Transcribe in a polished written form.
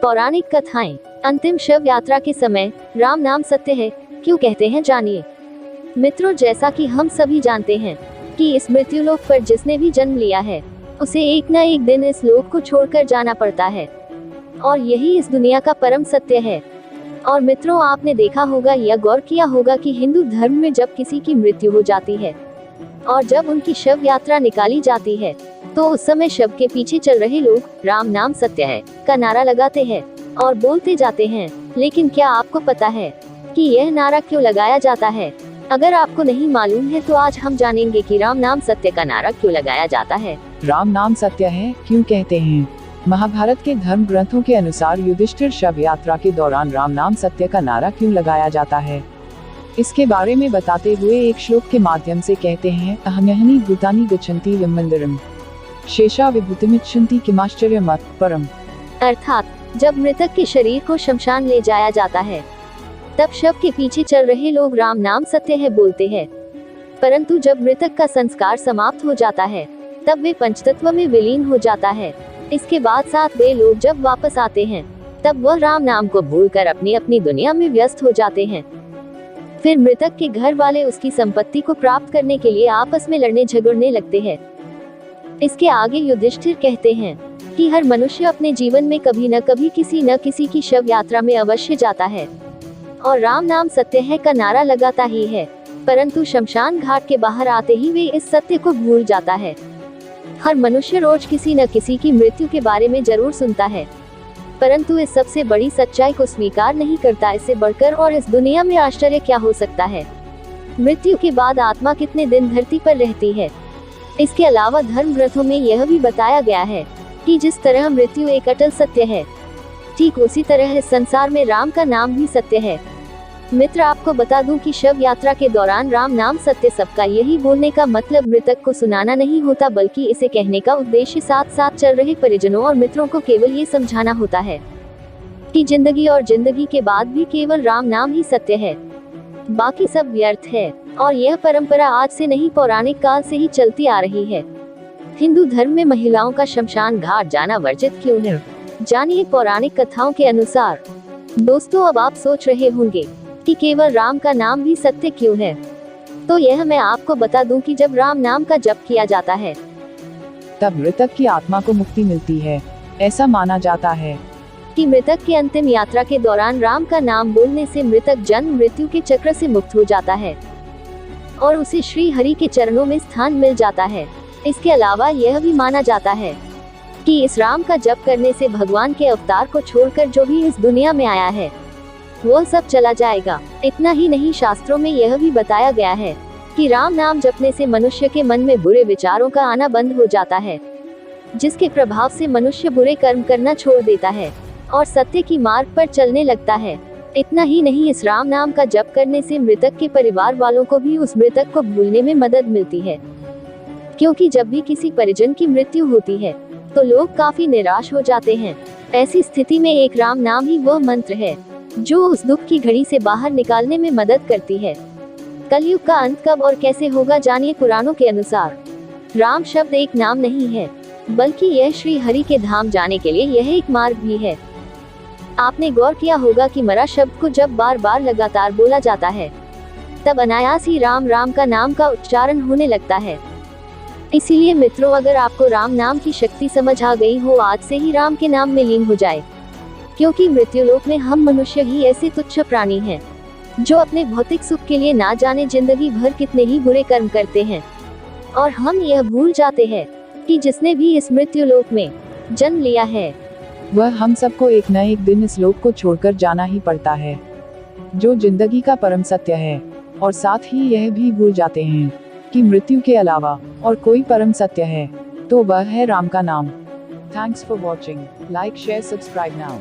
पौराणिक कथाएं। अंतिम शव यात्रा के समय राम नाम सत्य है, क्यों कहते हैं जानिए। मित्रों, जैसा कि हम सभी जानते हैं कि इस मृत्युलोक पर जिसने भी जन्म लिया है उसे एक न एक दिन इस लोक को छोड़कर जाना पड़ता है, और यही इस दुनिया का परम सत्य है। और मित्रों, आपने देखा होगा या गौर किया होगा कि हिंदू धर्म में जब किसी की मृत्यु हो जाती है और जब उनकी शव यात्रा निकाली जाती है तो उस समय शव के पीछे चल रहे लोग राम नाम सत्य है का नारा लगाते हैं और बोलते जाते हैं। लेकिन क्या आपको पता है कि यह नारा क्यों लगाया जाता है? अगर आपको नहीं मालूम है तो आज हम जानेंगे कि राम नाम सत्य का नारा क्यों लगाया जाता है। राम नाम सत्य है क्यों कहते हैं? महाभारत के धर्म ग्रंथों के अनुसार युधिष्ठिर शव यात्रा के दौरान राम नाम सत्य का नारा क्यों लगाया जाता है, इसके बारे में बताते हुए एक श्लोक के माध्यम से कहते हैं, अहन्यहनि भूतानि गच्छन्ति यं मंदिरम् शेषा विभूतिमिच्छन्ति किमाश्चर्यमत् परम्। अर्थात जब मृतक के शरीर को शमशान ले जाया जाता है तब शव के पीछे चल रहे लोग राम नाम सत्य है बोलते हैं, परंतु जब मृतक का संस्कार समाप्त हो जाता है तब वे पंचतत्व में विलीन हो जाता है। इसके बाद साथ वे लोग जब वापस आते हैं तब वह राम नाम को भूलकर अपनी अपनी दुनिया में व्यस्त हो जाते हैं। फिर मृतक के घर वाले उसकी संपत्ति को प्राप्त करने के लिए आपस में लड़ने झगड़ने लगते हैं। इसके आगे युधिष्ठिर कहते हैं कि हर मनुष्य अपने जीवन में कभी न कभी किसी न किसी की शव यात्रा में अवश्य जाता है और राम नाम सत्य है का नारा लगाता ही है, परंतु शमशान घाट के बाहर आते ही वे इस सत्य को भूल जाता है। हर मनुष्य रोज किसी न किसी की मृत्यु के बारे में जरूर सुनता है, परंतु इस सबसे बड़ी सच्चाई को स्वीकार नहीं करता। इससे बढ़कर और इस दुनिया में आश्चर्य क्या हो सकता है? मृत्यु के बाद आत्मा कितने दिन धरती पर रहती है? इसके अलावा धर्म ग्रंथों में यह भी बताया गया है कि जिस तरह मृत्यु एक अटल सत्य है, ठीक उसी तरह इस संसार में राम का नाम भी सत्य है। मित्र, आपको बता दूं कि शव यात्रा के दौरान राम नाम सत्य सबका यही बोलने का मतलब मृतक को सुनाना नहीं होता, बल्कि इसे कहने का उद्देश्य साथ साथ चल रहे परिजनों और मित्रों को केवल ये समझाना होता है कि जिंदगी और जिंदगी के बाद भी केवल राम नाम ही सत्य है, बाकी सब व्यर्थ है। और यह परंपरा आज से नहीं, पौराणिक काल से ही चलती आ रही है। हिंदू धर्म में महिलाओं का शमशान घाट जाना वर्जित क्यों है? जानिए पौराणिक कथाओं के अनुसार। दोस्तों, अब आप सोच रहे होंगे कि केवल राम का नाम भी सत्य क्यों है, तो यह मैं आपको बता दूं कि जब राम नाम का जप किया जाता है तब मृतक की आत्मा को मुक्ति मिलती है। ऐसा माना जाता है कि मृतक की अंतिम यात्रा के दौरान राम का नाम बोलने से मृतक जन्म मृत्यु के चक्र से मुक्त हो जाता है और उसे श्री हरि के चरणों में स्थान मिल जाता है। इसके अलावा यह भी माना जाता है कि इस राम का जप करने से भगवान के अवतार को छोड़कर जो भी इस दुनिया में आया है वो सब चला जाएगा। इतना ही नहीं, शास्त्रों में यह भी बताया गया है कि राम नाम जपने से मनुष्य के मन में बुरे विचारों का आना बंद हो जाता है, जिसके प्रभाव से मनुष्य बुरे कर्म करना छोड़ देता है और सत्य की मार्ग पर चलने लगता है। इतना ही नहीं, इस राम नाम का जप करने से मृतक के परिवार वालों को भी उस मृतक को भूलने में मदद मिलती है, क्योंकि जब भी किसी परिजन की मृत्यु होती है तो लोग काफी निराश हो जाते हैं। ऐसी स्थिति में एक राम नाम ही वह मंत्र है जो उस दुख की घड़ी से बाहर निकालने में मदद करती है। कलयुग का अंत कब और कैसे होगा, जानिए। पुराणों के अनुसार राम शब्द एक नाम नहीं है, बल्कि यह श्री हरि के धाम जाने के लिए यह एक मार्ग भी है। आपने गौर किया होगा कि मरा शब्द को जब बार बार लगातार बोला जाता है तब अनायास ही राम राम का नाम का उच्चारण होने लगता है। इसीलिए मित्रों, अगर आपको राम नाम की शक्ति समझ आ गई हो, आज से ही राम के नाम में लीन हो जाए, क्योंकि मृत्युलोक में हम मनुष्य ही ऐसे तुच्छ प्राणी हैं जो अपने भौतिक सुख के लिए ना जाने जिंदगी भर कितने ही बुरे कर्म करते हैं, और हम यह भूल जाते हैं कि जिसने भी इस मृत्युलोक में जन्म लिया है वह हम सबको एक न एक दिन इस लोक को छोड़कर जाना ही पड़ता है, जो जिंदगी का परम सत्य है। और साथ ही यह भी भूल जाते हैं कि मृत्यु के अलावा और कोई परम सत्य है, तो वह है राम का नाम। Thanks for watching. Like, share, subscribe now.